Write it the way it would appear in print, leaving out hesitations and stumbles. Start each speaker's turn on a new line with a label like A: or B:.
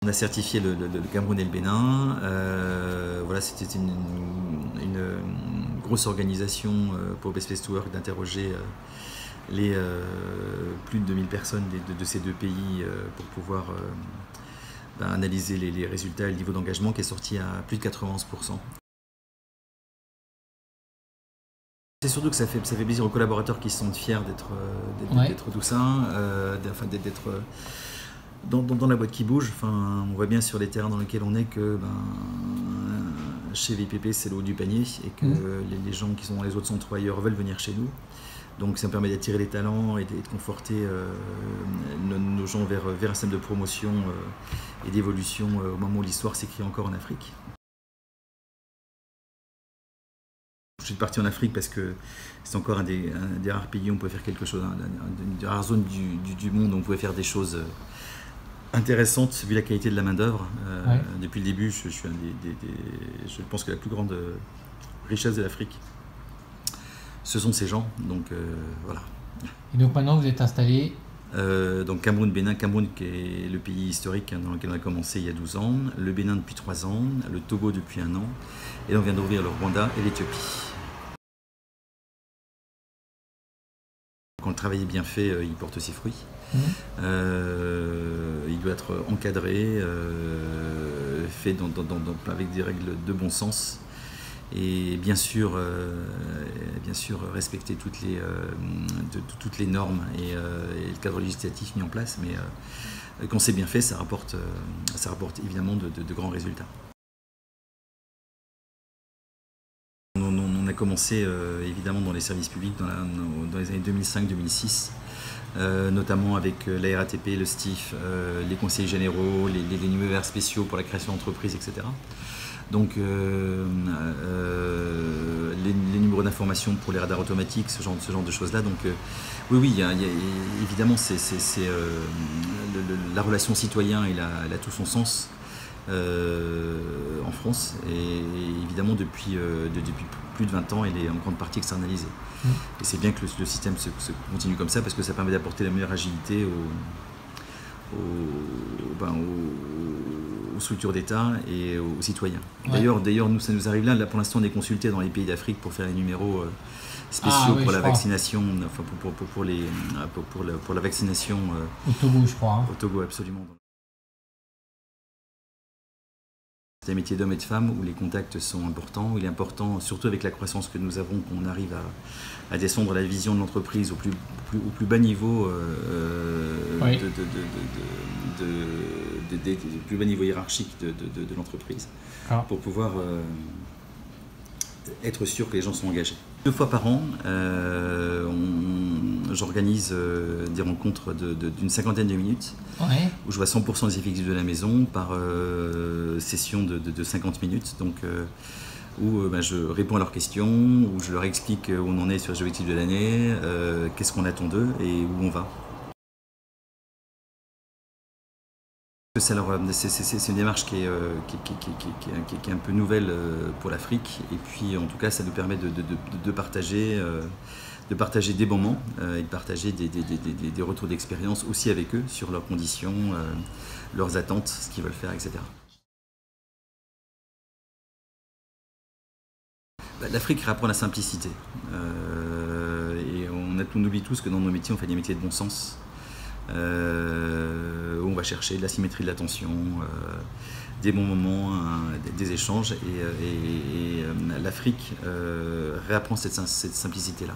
A: On a certifié le Cameroun et le Bénin. Voilà, c'était une grosse organisation pour Best Place to Work d'interroger les plus de 2000 personnes de ces deux pays pour pouvoir analyser les résultats et le niveau d'engagement qui est sorti à plus de 91%. C'est surtout que ça fait plaisir aux collaborateurs qui se sentent fiers d'être tout ça, d'être dans la boîte qui bouge. Enfin, on voit bien sur les terrains dans lesquels on est que chez VPP c'est le haut du panier et que les gens qui sont dans les autres centres ailleurs veulent venir chez nous. Donc ça me permet d'attirer les talents et de conforter nos gens vers un système de promotion et d'évolution au moment où l'histoire s'écrit encore en Afrique. Je suis parti en Afrique parce que c'est encore un des rares pays où on pouvait faire quelque chose, une des rares zones du monde où on pouvait faire des choses intéressantes vu la qualité de la main-d'œuvre. Depuis le début, je pense que la plus grande richesse de l'Afrique, ce sont ces gens. Donc voilà.
B: Et donc maintenant vous êtes installé
A: donc Cameroun-Bénin, Cameroun qui est le pays historique dans lequel on a commencé il y a 12 ans, le Bénin depuis 3 ans, le Togo depuis 1 an, et on vient d'ouvrir le Rwanda et l'Éthiopie. Quand le travail est bien fait, il porte ses fruits. Il doit être encadré, fait avec des règles de bon sens. Et bien sûr respecter toutes les normes et le cadre législatif mis en place, mais quand c'est bien fait, ça rapporte évidemment de grands résultats. On a commencé évidemment dans les services publics dans les années 2005-2006, notamment avec la RATP, le STIF, les conseillers généraux, les numéros verts spéciaux pour la création d'entreprises, etc. Donc les numéros d'information pour les radars automatiques, ce genre de choses-là. Donc oui, évidemment, la relation citoyen, elle a tout son sens en France. Et évidemment, depuis plus de 20 ans, elle est en grande partie externalisée. Et c'est bien que le système se continue comme ça parce que ça permet d'apporter la meilleure agilité aux structures d'État et aux citoyens. D'ailleurs, nous, ça nous arrive là, pour l'instant, on est consulté dans les pays d'Afrique pour faire les numéros spéciaux pour la vaccination, enfin pour la vaccination.
B: Au Togo, je crois.
A: Au Togo, absolument. C'est un métier d'homme et de femme où les contacts sont importants, où il est important, surtout avec la croissance que nous avons, qu'on arrive à descendre la vision de l'entreprise au plus bas niveau, plus bas niveau hiérarchique de l'entreprise, pour pouvoir être sûr que les gens sont engagés. 2 fois par an, j'organise des rencontres d'une 50aine de minutes, où je vois 100% des effectifs de la maison par session de 50 minutes. Donc, où je réponds à leurs questions, où je leur explique où on en est sur les objectifs de l'année, qu'est-ce qu'on attend d'eux et où on va. C'est une démarche qui est un peu nouvelle pour l'Afrique, et puis en tout cas ça nous permet de partager des moments et de partager des retours d'expérience aussi avec eux sur leurs conditions, leurs attentes, ce qu'ils veulent faire, etc. L'Afrique apprend la simplicité et on oublie tous que dans nos métiers on fait des métiers de bon sens. Où on va chercher de la symétrie de l'attention, des bons moments, des échanges, et l'Afrique réapprend cette simplicité-là.